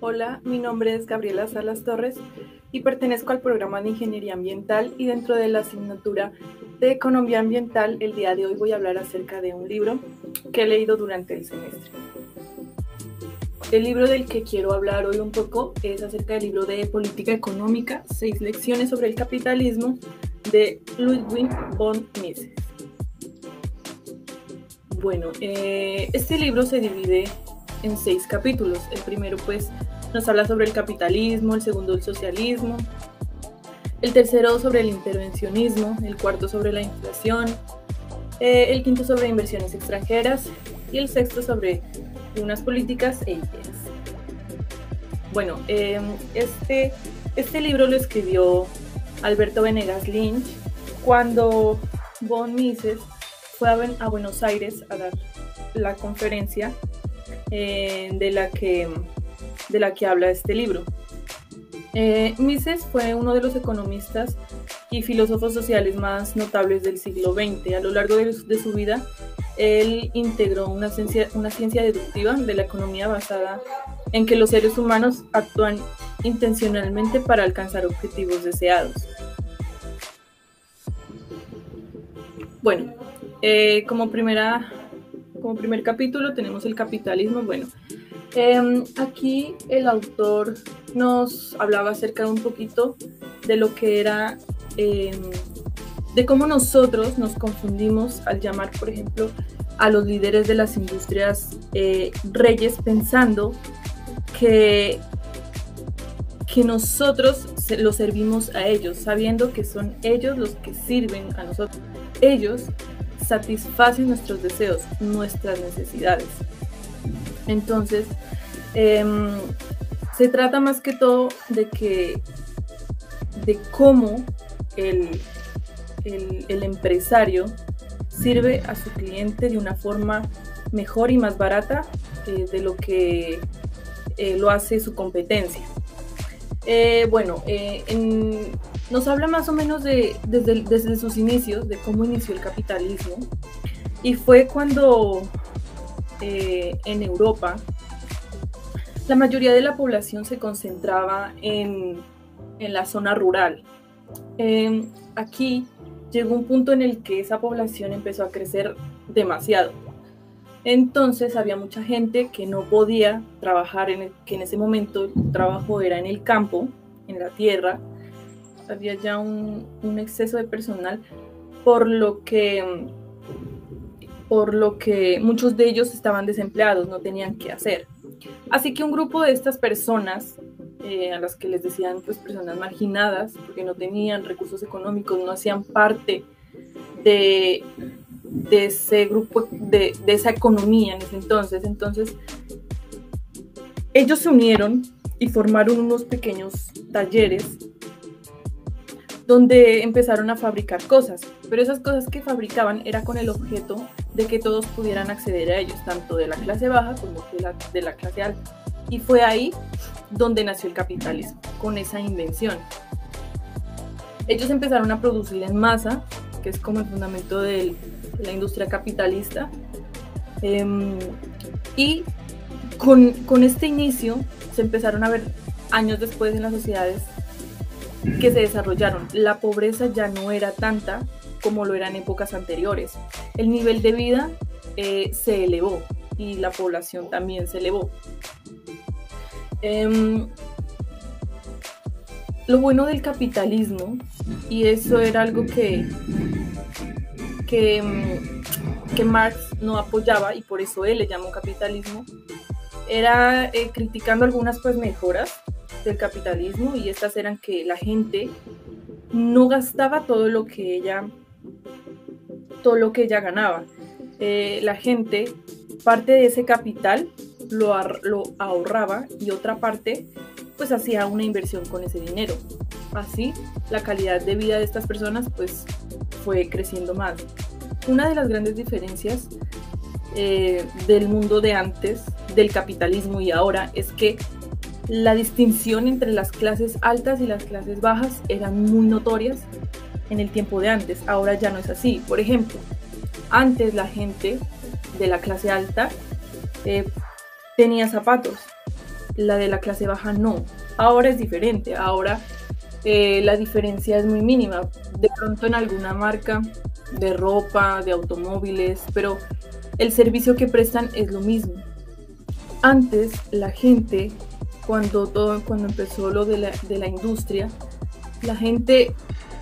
Hola, mi nombre es Gabriela Salas Torres y pertenezco al programa de Ingeniería Ambiental, y dentro de la asignatura de Economía Ambiental el día de hoy voy a hablar acerca de un libro que he leído durante el semestre. El libro del que quiero hablar hoy un poco es acerca del libro de Política Económica, 6 lecciones sobre el capitalismo, de Ludwig von Mises. Bueno, este libro se divide en 6 capítulos. El primero pues nos habla sobre el capitalismo, el segundo el socialismo, el tercero sobre el intervencionismo, el cuarto sobre la inflación, el quinto sobre inversiones extranjeras y el sexto sobre unas políticas e ideas. Bueno, este libro lo escribió Alberto Venegas Lynch cuando von Mises fue a Buenos Aires a dar la conferencia de la que habla este libro. Mises fue uno de los economistas y filósofos sociales más notables del siglo XX. A lo largo de su vida, él integró una ciencia deductiva de la economía basada en que los seres humanos actúan intencionalmente para alcanzar objetivos deseados. Bueno, como primer capítulo tenemos el capitalismo. Bueno, aquí el autor nos hablaba acerca de un poquito de lo que era, de cómo nosotros nos confundimos al llamar, por ejemplo, a los líderes de las industrias reyes, pensando que nosotros los servimos a ellos, sabiendo que son ellos los que sirven a nosotros. Ellos satisfacen nuestros deseos, nuestras necesidades. Entonces, se trata más que todo de cómo el empresario sirve a su cliente de una forma mejor y más barata de lo que lo hace su competencia. Nos habla más o menos desde sus inicios, de cómo inició el capitalismo, y fue cuando en Europa la mayoría de la población se concentraba en la zona rural. Aquí llegó un punto en el que esa población empezó a crecer demasiado. Entonces había mucha gente que no podía trabajar, que en ese momento el trabajo era en el campo, en la tierra. Había ya un exceso de personal, por lo que muchos de ellos estaban desempleados, no tenían qué hacer. Así que un grupo de estas personas, a las que les decían pues personas marginadas, porque no tenían recursos económicos, no hacían parte de ese grupo, de esa economía en ese entonces ellos se unieron y formaron unos pequeños talleres donde empezaron a fabricar cosas, pero esas cosas que fabricaban era con el objeto de que todos pudieran acceder a ellos, tanto de la clase baja como de la clase alta. Y fue ahí donde nació el capitalismo, con esa invención. Ellos empezaron a producir en masa, que es como el fundamento de la industria capitalista, y con este inicio se empezaron a ver años después en las sociedades que se desarrollaron. La pobreza ya no era tanta como lo era en épocas anteriores. El nivel de vida se elevó y la población también se elevó. Lo bueno del capitalismo, y eso era algo que Marx no apoyaba, y por eso él le llamó capitalismo, era criticando algunas pues mejoras del capitalismo, y estas eran que la gente no gastaba todo lo que ella ganaba. La gente, parte de ese capital lo ahorraba, y otra parte pues hacía una inversión con ese dinero. Así la calidad de vida de estas personas pues fue creciendo más. Una de las grandes diferencias del mundo de antes, del capitalismo y ahora, es que la distinción entre las clases altas y las clases bajas eran muy notorias en el tiempo de antes. Ahora ya no es así. Por ejemplo, antes la gente de la clase alta tenía zapatos, la de la clase baja no. Ahora es diferente, ahora la diferencia es muy mínima. De pronto en alguna marca de ropa, de automóviles, pero el servicio que prestan es lo mismo. Antes la gente, cuando empezó lo de la industria, la gente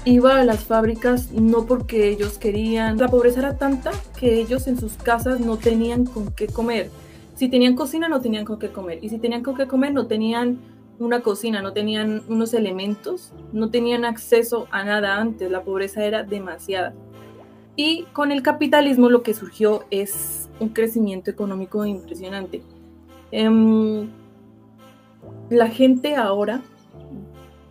iba a las fábricas no porque ellos querían. La pobreza era tanta que ellos en sus casas no tenían con qué comer. Si tenían cocina, no tenían con qué comer. Y si tenían con qué comer, no tenían una cocina, no tenían unos elementos, no tenían acceso a nada antes. La pobreza era demasiada. Y con el capitalismo lo que surgió es un crecimiento económico impresionante. La gente ahora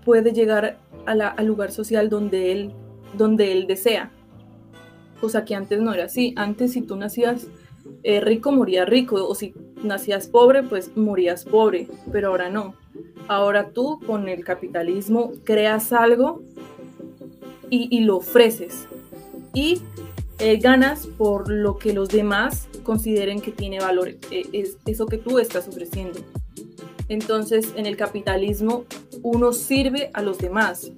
puede llegar al lugar social donde él desea. Cosa que antes no era así. Antes, si tú nacías rico, morías rico, o si nacías pobre, pues morías pobre, pero ahora no. Ahora tú con el capitalismo creas algo y lo ofreces y ganas por lo que los demás consideren que tiene valor, es eso que tú estás ofreciendo. Entonces en el capitalismo uno sirve a los demás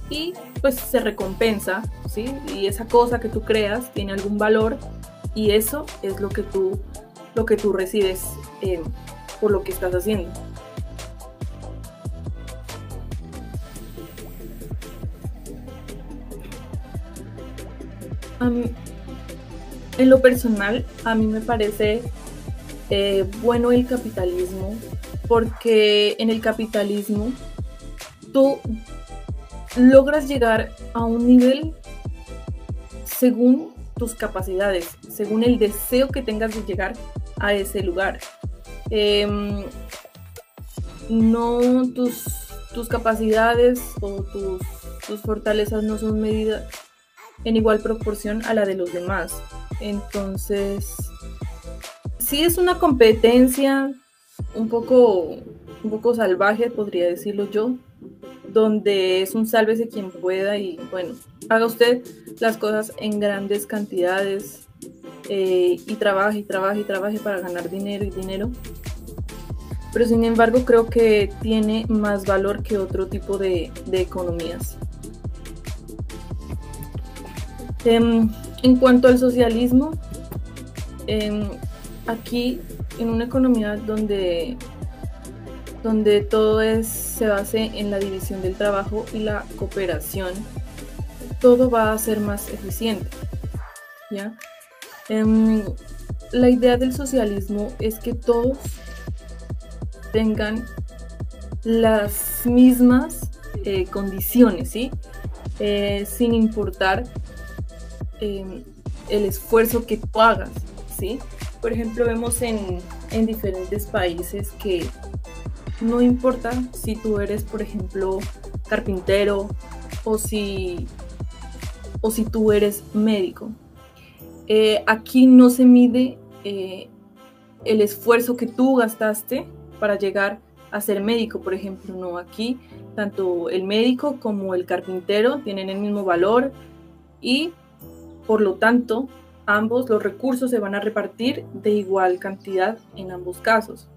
y pues se recompensa, ¿sí? Y esa cosa que tú creas tiene algún valor y eso es lo que tú recibes por lo que estás haciendo. En lo personal, a mí me parece bueno el capitalismo, porque en el capitalismo tú logras llegar a un nivel según tus capacidades, según el deseo que tengas de llegar a ese lugar. No tus capacidades o tus fortalezas no son medidas en igual proporción a la de los demás. Entonces, sí es una competencia un poco salvaje, podría decirlo yo, donde es un sálvese quien pueda y bueno, haga usted las cosas en grandes cantidades y trabaje para ganar dinero y dinero. Pero sin embargo creo que tiene más valor que otro tipo de economías. En cuanto al socialismo, aquí en una economía donde todo se base en la división del trabajo y la cooperación, todo va a ser más eficiente, ¿ya? La idea del socialismo es que todos tengan las mismas condiciones, ¿sí? Sin importar el esfuerzo que tú hagas, ¿sí? Por ejemplo, vemos en diferentes países que no importa si tú eres, por ejemplo, carpintero o si tú eres médico. Aquí no se mide el esfuerzo que tú gastaste para llegar a ser médico, por ejemplo. No, aquí tanto el médico como el carpintero tienen el mismo valor y por lo tanto ambos los recursos se van a repartir de igual cantidad en ambos casos.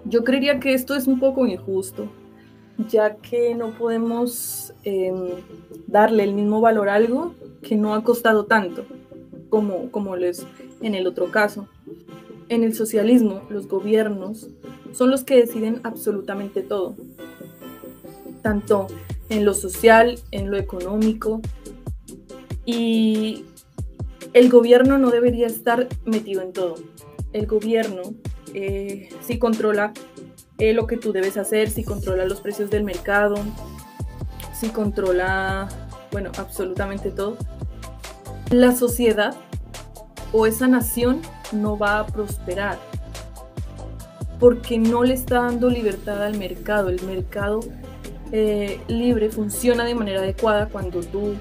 Yo creería que esto es un poco injusto, ya que no podemos darle el mismo valor a algo que no ha costado tanto, como lo es en el otro caso. En el socialismo, los gobiernos son los que deciden absolutamente todo, tanto en lo social, en lo económico, y el gobierno no debería estar metido en todo. El gobierno sí controla lo que tú debes hacer, sí controla los precios del mercado, sí controla, bueno, absolutamente todo. La sociedad o esa nación no va a prosperar porque no le está dando libertad al mercado. El mercado libre funciona de manera adecuada cuando tú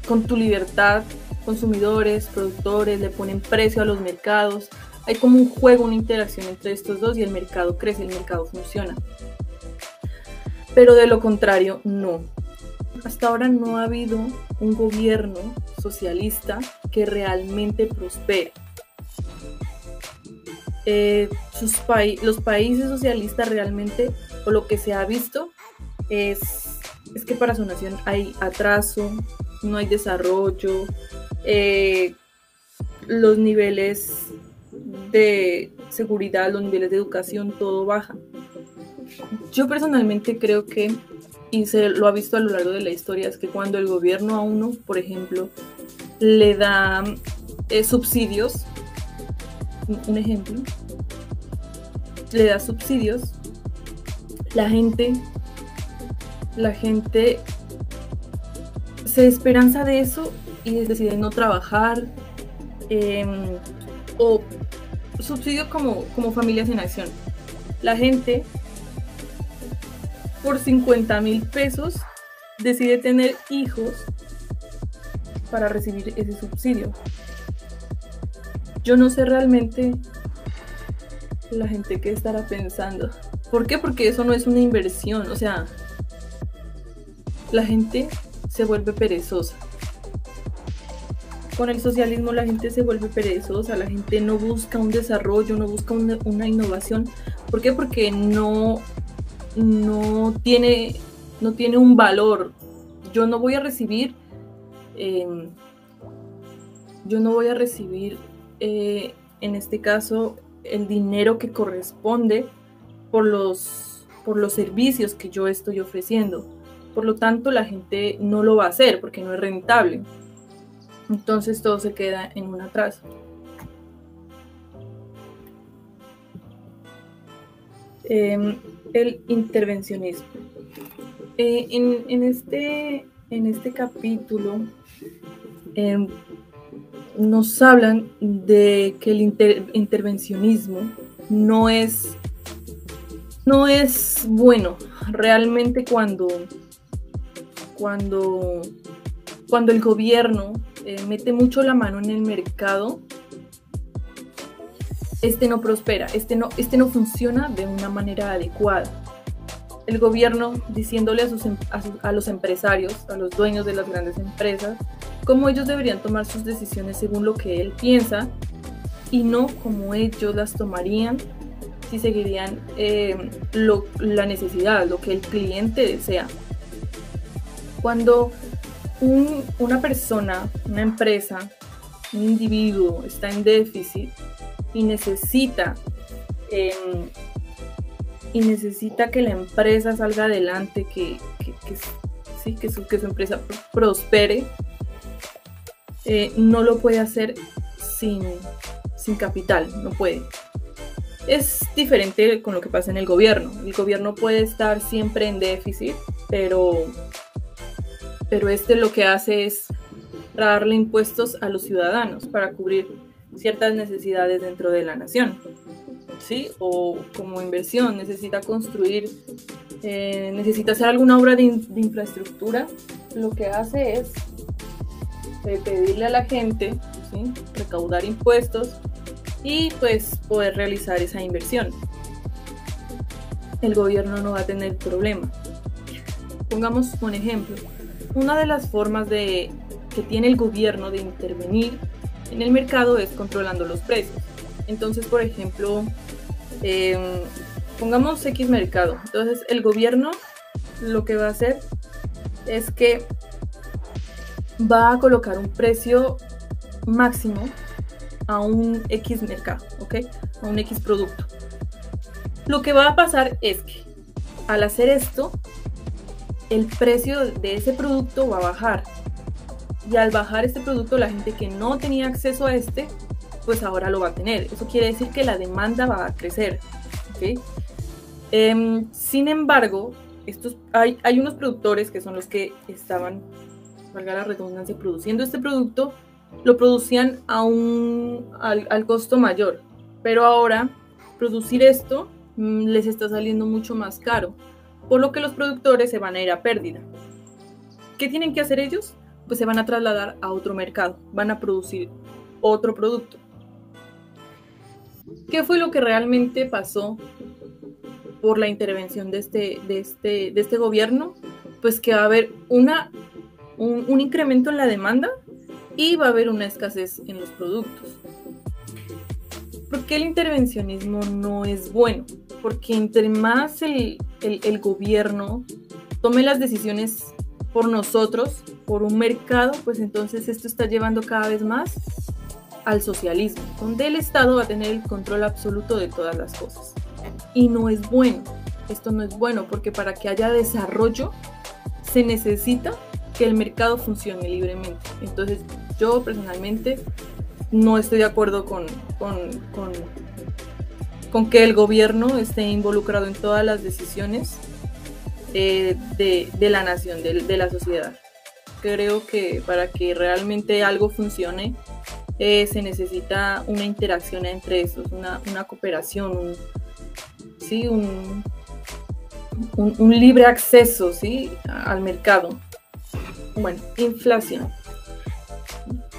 con tu libertad, consumidores, productores, le ponen precio a los mercados. Hay como un juego, una interacción entre estos dos y el mercado crece, el mercado funciona. Pero de lo contrario, no. Hasta ahora no ha habido un gobierno socialista que realmente prospere. los países socialistas realmente, o lo que se ha visto, es que para su nación hay atraso, no hay desarrollo, los niveles de seguridad, los niveles de educación, todo baja. Yo personalmente creo que, y se lo ha visto a lo largo de la historia, es que cuando el gobierno a uno, por ejemplo, le da subsidios, un ejemplo, le da subsidios, la gente se esperanza de eso y decide no trabajar, o subsidio como Familias en Acción. La gente por 50,000 pesos decide tener hijos para recibir ese subsidio. Yo no sé realmente la gente qué estará pensando. ¿Por qué? Porque eso no es una inversión. O sea, la gente se vuelve perezosa. Con el socialismo la gente se vuelve perezosa, la gente no busca un desarrollo, no busca una innovación. ¿Por qué? Porque no tiene un valor. Yo no voy a recibir en este caso el dinero que corresponde por los servicios que yo estoy ofreciendo. Por lo tanto, la gente no lo va a hacer porque no es rentable. Entonces todo se queda en un atraso. El intervencionismo. En este capítulo nos hablan de que el intervencionismo no es bueno. Realmente cuando el gobierno mete mucho la mano en el mercado, no prospera, no funciona de una manera adecuada. El gobierno diciéndole a los empresarios, a los dueños de las grandes empresas, cómo ellos deberían tomar sus decisiones según lo que él piensa y no como ellos las tomarían si seguirían la necesidad, lo que el cliente desea. Cuando una persona, una empresa, un individuo está en déficit y necesita que la empresa salga adelante, que su empresa prospere, no lo puede hacer sin capital, no puede. Es diferente con lo que pasa en el gobierno. El gobierno puede estar siempre en déficit, pero lo que hace es darle impuestos a los ciudadanos para cubrir ciertas necesidades dentro de la nación, ¿sí? O como inversión, necesita construir, necesita hacer alguna obra de infraestructura. Lo que hace es pedirle a la gente, ¿sí?, recaudar impuestos y pues poder realizar esa inversión. El gobierno no va a tener problema. Pongamos un ejemplo. Una de las formas que tiene el gobierno de intervenir en el mercado es controlando los precios. Entonces, por ejemplo, pongamos X mercado. Entonces, el gobierno lo que va a hacer es que va a colocar un precio máximo a un X mercado, ¿ok? A un X producto. Lo que va a pasar es que al hacer esto, el precio de ese producto va a bajar. Y al bajar este producto, la gente que no tenía acceso a pues ahora lo va a tener. Eso quiere decir que la demanda va a crecer, ¿ok? Sin embargo, hay unos productores que son los que estaban, valga la redundancia, produciendo este producto, lo producían al costo mayor. Pero ahora, producir esto les está saliendo mucho más caro, por lo que los productores se van a ir a pérdida. ¿Qué tienen que hacer ellos? Pues se van a trasladar a otro mercado, van a producir otro producto. ¿Qué fue lo que realmente pasó por la intervención de este gobierno? Pues que va a haber un incremento en la demanda y va a haber una escasez en los productos. ¿Por qué el intervencionismo no es bueno? Porque entre más el gobierno tome las decisiones por nosotros, por un mercado, pues entonces esto está llevando cada vez más al socialismo, donde el Estado va a tener el control absoluto de todas las cosas. Y no es bueno, esto no es bueno, porque para que haya desarrollo se necesita que el mercado funcione libremente. Entonces yo personalmente no estoy de acuerdo con que el gobierno esté involucrado en todas las decisiones de la nación, de la sociedad. Creo que para que realmente algo funcione se necesita una interacción entre esos, una cooperación, un libre acceso, ¿sí?, al mercado. Bueno, inflación.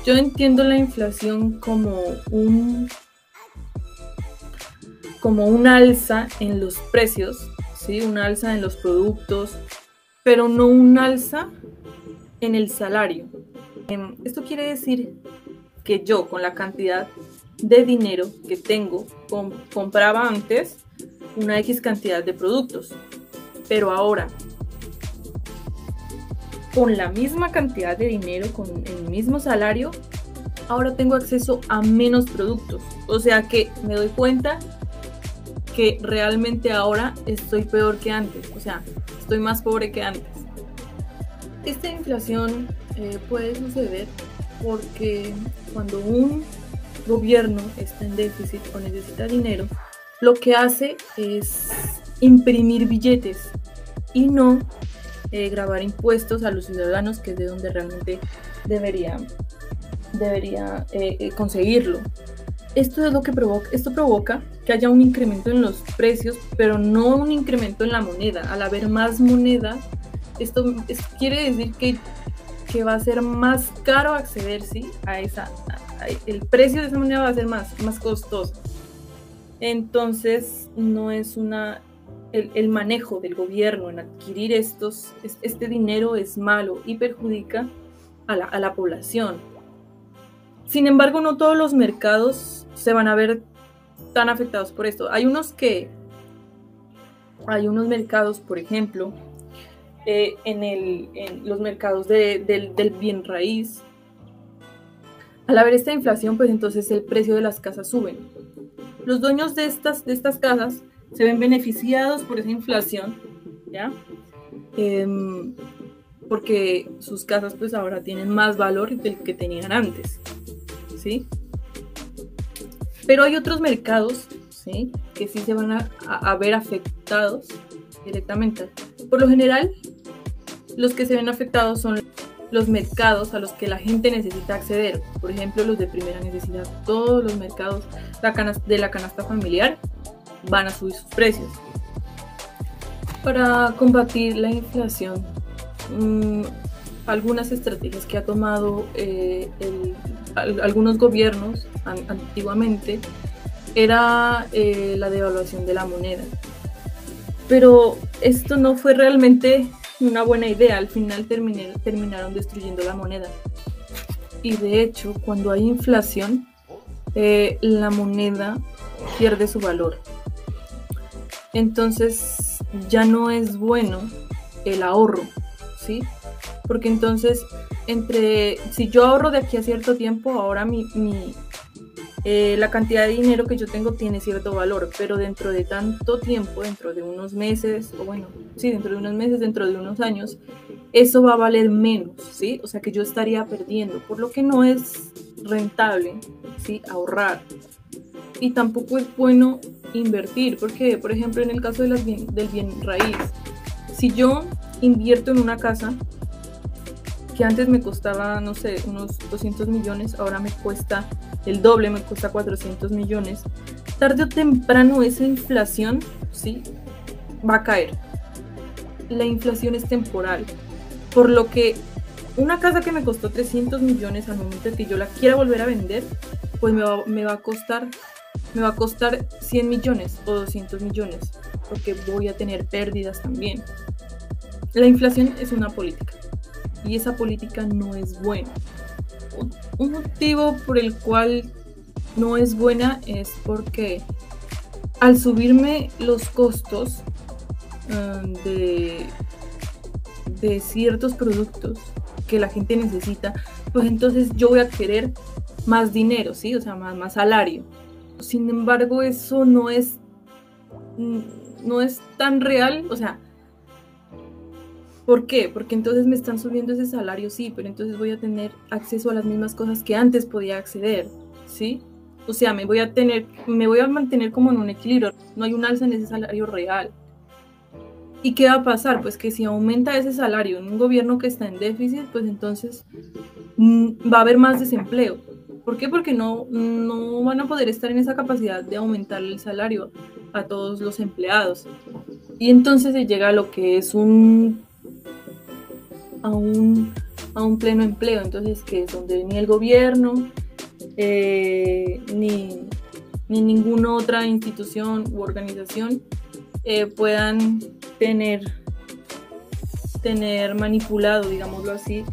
Yo entiendo la inflación como un alza en los precios, ¿sí?, un alza en los productos, pero no un alza en el salario. Esto quiere decir que yo, con la cantidad de dinero que tengo, compraba antes una X cantidad de productos, pero ahora, con la misma cantidad de dinero, con el mismo salario, ahora tengo acceso a menos productos. O sea que me doy cuenta que realmente ahora estoy peor que antes, o sea, estoy más pobre que antes. Esta inflación puede suceder porque cuando un gobierno está en déficit o necesita dinero, lo que hace es imprimir billetes y no gravar impuestos a los ciudadanos, que es de donde realmente debería conseguirlo. Esto es lo que provoca que haya un incremento en los precios, pero no un incremento en la moneda. Al haber más moneda, esto quiere decir que va a ser más caro acceder, ¿sí?, el precio de esa moneda va a ser más costoso. Entonces no es el manejo del gobierno en adquirir este dinero es malo y perjudica a la población. Sin embargo, no todos los mercados se van a ver tan afectados por esto. Hay unos mercados, por ejemplo, en los mercados del bien raíz. Al haber esta inflación, pues entonces el precio de las casas suben. Los dueños de estas casas se ven beneficiados por esa inflación, ¿ya? Porque sus casas pues ahora tienen más valor del que tenían antes, ¿sí? Pero hay otros mercados, ¿sí?, que sí se van a ver afectados directamente. Por lo general, los que se ven afectados son los mercados a los que la gente necesita acceder. Por ejemplo, los de primera necesidad. Todos los mercados de la canasta familiar van a subir sus precios. Para combatir la inflación, algunas estrategias que ha tomado algunos gobiernos antiguamente era la devaluación de la moneda. Pero esto no fue realmente una buena idea. Al final terminaron destruyendo la moneda. Y de hecho, cuando hay inflación, la moneda pierde su valor. Entonces ya no es bueno el ahorro, ¿sí? Porque entonces, si yo ahorro de aquí a cierto tiempo, ahora la cantidad de dinero que yo tengo tiene cierto valor, pero dentro de tanto tiempo, dentro de unos meses, dentro de unos años, eso va a valer menos, ¿sí? O sea que yo estaría perdiendo, por lo que no es rentable, ¿sí?, ahorrar. Y tampoco es bueno invertir, porque, por ejemplo, en el caso del bien raíz, si yo invierto en una casa que antes me costaba, no sé, unos 200 millones, ahora me cuesta el doble, me cuesta 400 millones, tarde o temprano esa inflación, ¿sí?, va a caer. La inflación es temporal, por lo que una casa que me costó 300 millones al momento de que yo la quiera volver a vender, pues me va a costar 100 millones o 200 millones, porque voy a tener pérdidas también. La inflación es una política y esa política no es buena. Un motivo por el cual no es buena es porque al subirme los costos de ciertos productos que la gente necesita, pues entonces yo voy a querer más dinero, ¿sí? O sea, más salario. Sin embargo, eso no es tan real, o sea, ¿por qué? Porque entonces me están subiendo ese salario, sí, pero entonces voy a tener acceso a las mismas cosas que antes podía acceder, ¿sí? O sea, me voy a mantener como en un equilibrio, no hay un alza en ese salario real. ¿Y qué va a pasar? Pues que si aumenta ese salario en un gobierno que está en déficit, pues entonces va a haber más desempleo. ¿Por qué? Porque no van a poder estar en esa capacidad de aumentar el salario a todos los empleados. Y entonces se llega a lo que es a un pleno empleo. Entonces, que es donde ni el gobierno, ni ninguna otra institución u organización puedan tener manipulado, digámoslo así,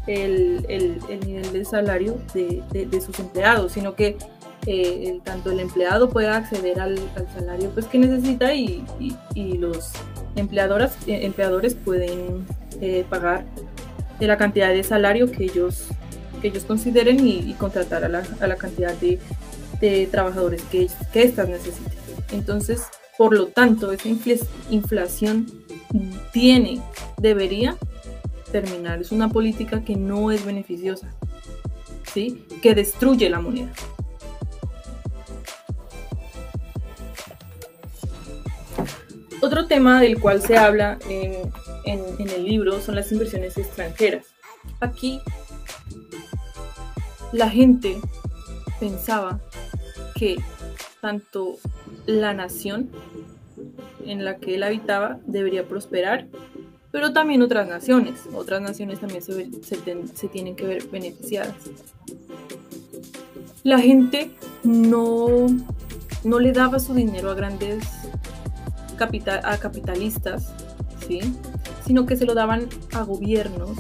el nivel de salario de sus empleados, sino que tanto el empleado pueda acceder al salario pues, que necesita y los empleadores pueden pagar de la cantidad de salario que ellos consideren y contratar a la cantidad de trabajadores que éstas necesiten. Entonces, por lo tanto, esa inflación debería terminar. Es una política que no es beneficiosa, ¿sí? Que destruye la moneda. Otro tema del cual se habla en el libro son las inversiones extranjeras. Aquí la gente pensaba que tanto la nación en la que él habitaba debería prosperar, pero también otras naciones también se tienen que ver beneficiadas. La gente no le daba su dinero a grandes capitalistas, ¿sí? Sino que se lo daban a gobiernos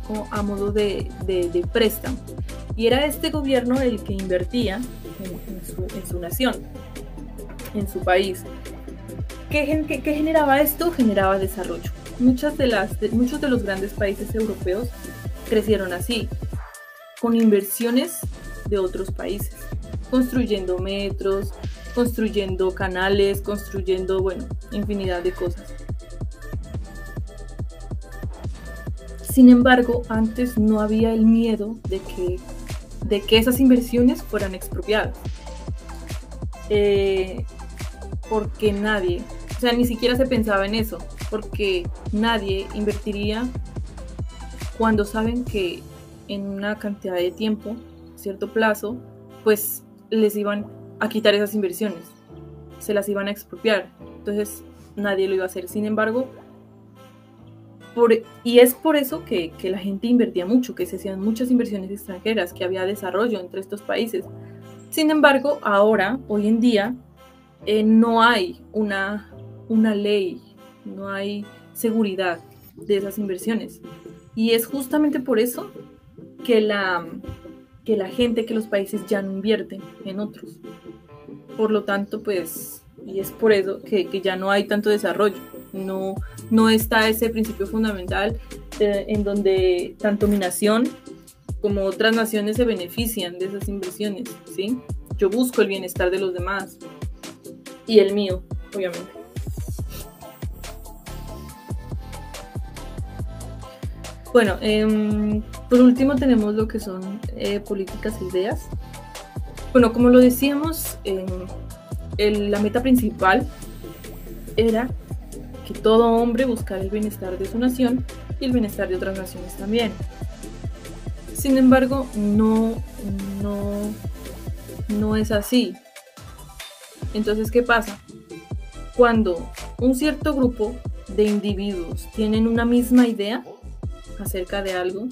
como a modo de préstamo. Y era este gobierno el que invertía en su nación, en su país. ¿Qué generaba esto? Generaba desarrollo. Muchos de los grandes países europeos crecieron así, con inversiones de otros países, construyendo metros, construyendo canales, construyendo, infinidad de cosas. Sin embargo, antes no había el miedo de que esas inversiones fueran expropiadas. Porque nadie, o sea, ni siquiera se pensaba en eso, porque nadie invertiría cuando saben que en una cantidad de tiempo, cierto plazo, pues les iban a quitar esas inversiones, se las iban a expropiar. Entonces nadie lo iba a hacer. Sin embargo, y es por eso que la gente invertía mucho, que se hacían muchas inversiones extranjeras, que había desarrollo entre estos países. Sin embargo, hoy en día, no hay una ley, no hay seguridad de esas inversiones. Y es justamente por eso que que los países ya no invierten en otros. Por lo tanto, pues, y es por eso que ya no hay tanto desarrollo. No está ese principio fundamental en donde tanto mi nación como otras naciones se benefician de esas inversiones, ¿sí? Yo busco el bienestar de los demás y el mío, obviamente. Bueno, por último tenemos lo que son políticas e ideas. Bueno, como lo decíamos, la meta principal era que todo hombre buscara el bienestar de su nación y el bienestar de otras naciones también. Sin embargo, no es así. Entonces, ¿qué pasa? Cuando un cierto grupo de individuos tienen una misma idea acerca de algo,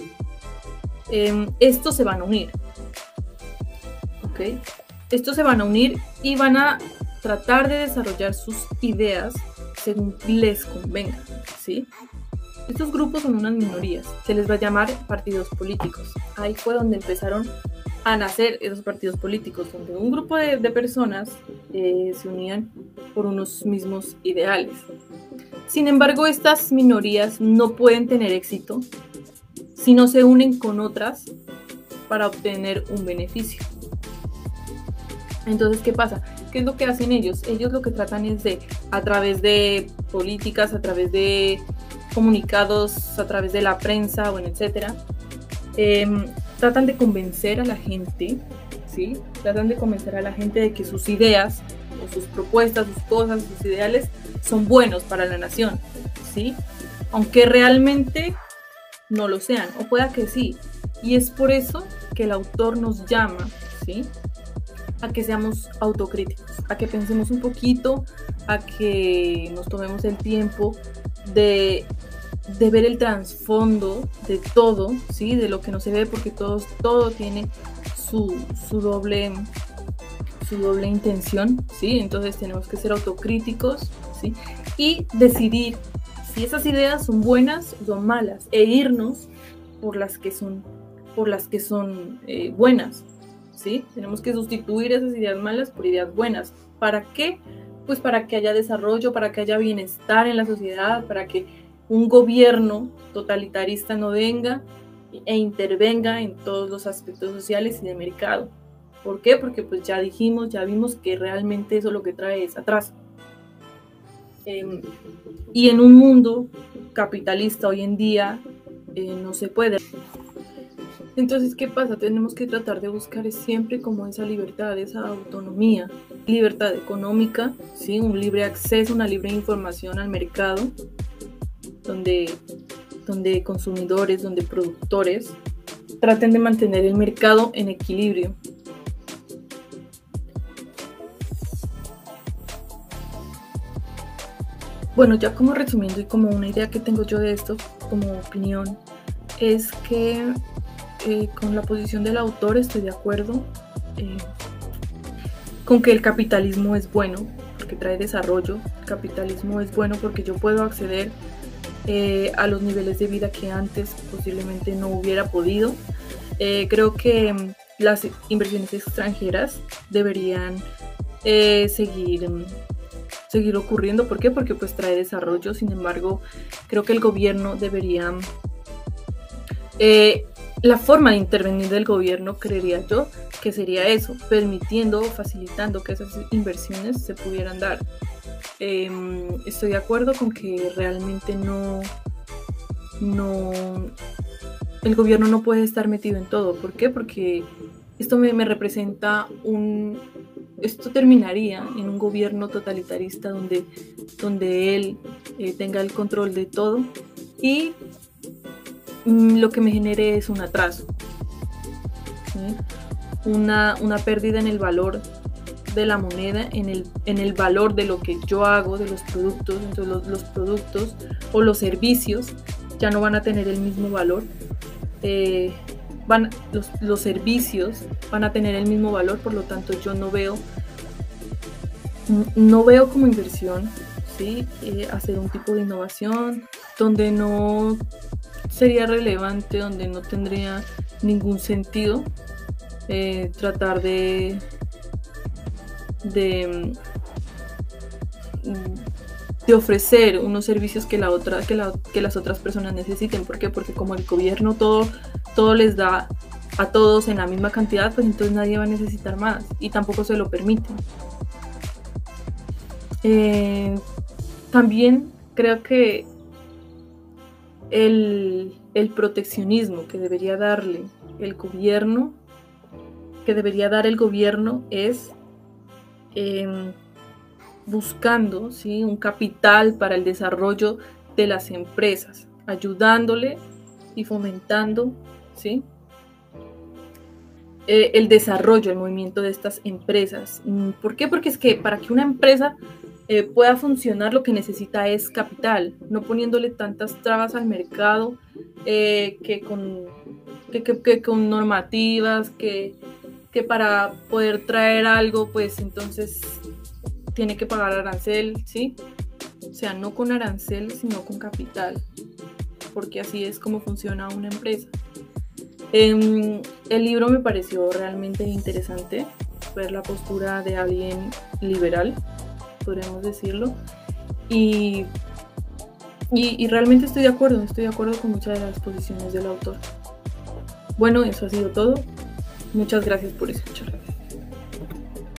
estos se van a unir. ¿Ok? Estos se van a unir y van a tratar de desarrollar sus ideas según les convenga, ¿sí? Estos grupos son unas minorías, se les va a llamar partidos políticos. Ahí fue donde empezaron a nacer esos partidos políticos, donde un grupo de personas se unían por unos mismos ideales. Sin embargo, estas minorías no pueden tener éxito si no se unen con otras para obtener un beneficio. Entonces, ¿qué pasa? ¿Qué es lo que hacen ellos? Ellos lo que tratan es de, a través de políticas, a través de comunicados, a través de la prensa, bueno, etcétera, tratan de convencer a la gente, ¿sí? Tratan de convencer a la gente de que sus ideas, o sus propuestas, sus cosas, sus ideales son buenos para la nación, ¿sí? Aunque realmente no lo sean, o pueda que sí. Y es por eso que el autor nos llama, ¿sí?, a que seamos autocríticos, a que pensemos un poquito, a que nos tomemos el tiempo de ver el trasfondo de todo, ¿sí?, de lo que no se ve, porque todo tiene su doble intención, ¿sí? Entonces tenemos que ser autocríticos, ¿sí?, y decidir si esas ideas son buenas o son malas, e irnos por las que son buenas, ¿sí? Tenemos que sustituir esas ideas malas por ideas buenas. ¿Para qué? Pues para que haya desarrollo, para que haya bienestar en la sociedad, para que un gobierno totalitarista no venga e intervenga en todos los aspectos sociales y de mercado. ¿Por qué? Porque pues ya vimos que realmente eso lo que trae es atraso. Y en un mundo capitalista hoy en día no se puede. Entonces, ¿qué pasa? Tenemos que tratar de buscar siempre como esa libertad, esa autonomía, libertad económica, ¿sí?, un libre acceso, una libre información al mercado, donde consumidores, donde productores traten de mantener el mercado en equilibrio. Bueno, ya como resumiendo y como una idea que tengo yo de esto, como opinión, es que con la posición del autor estoy de acuerdo con que el capitalismo es bueno porque trae desarrollo. El capitalismo es bueno porque yo puedo acceder a los niveles de vida que antes posiblemente no hubiera podido. Creo que las inversiones extranjeras deberían seguir ocurriendo. ¿Por qué? Porque pues trae desarrollo. Sin embargo, creo que el gobierno debería... la forma de intervenir del gobierno, creería yo, que sería eso, permitiendo o facilitando que esas inversiones se pudieran dar. Estoy de acuerdo con que realmente el gobierno no puede estar metido en todo. ¿Por qué? Porque esto me representa esto terminaría en un gobierno totalitarista donde él tenga el control de todo y lo que me genere es un atraso, ¿sí?, una pérdida en el valor de la moneda, en el valor de lo que yo hago, de los productos. Entonces los productos o los servicios ya no van a tener el mismo valor. Los servicios van a tener el mismo valor, por lo tanto yo no veo como inversión, ¿sí?, hacer un tipo de innovación donde no sería relevante, donde no tendría ningún sentido tratar de ofrecer unos servicios que las otras personas necesiten. ¿Por qué? Porque como el gobierno todo les da a todos en la misma cantidad, pues entonces nadie va a necesitar más y tampoco se lo permiten. También creo que el proteccionismo que debería dar el gobierno es buscando, ¿sí?, un capital para el desarrollo de las empresas, ayudándole y fomentando, ¿sí?, el desarrollo, el movimiento de estas empresas. ¿Por qué? Porque es que para que una empresa pueda funcionar, lo que necesita es capital, no poniéndole tantas trabas al mercado que con normativas, que para poder traer algo, pues entonces tiene que pagar arancel, ¿sí? O sea, no con arancel, sino con capital, porque así es como funciona una empresa. El libro me pareció realmente interesante, ver la postura de alguien liberal, podríamos decirlo, y realmente estoy de acuerdo con muchas de las posiciones del autor. Bueno, eso ha sido todo. Muchas gracias por escuchar.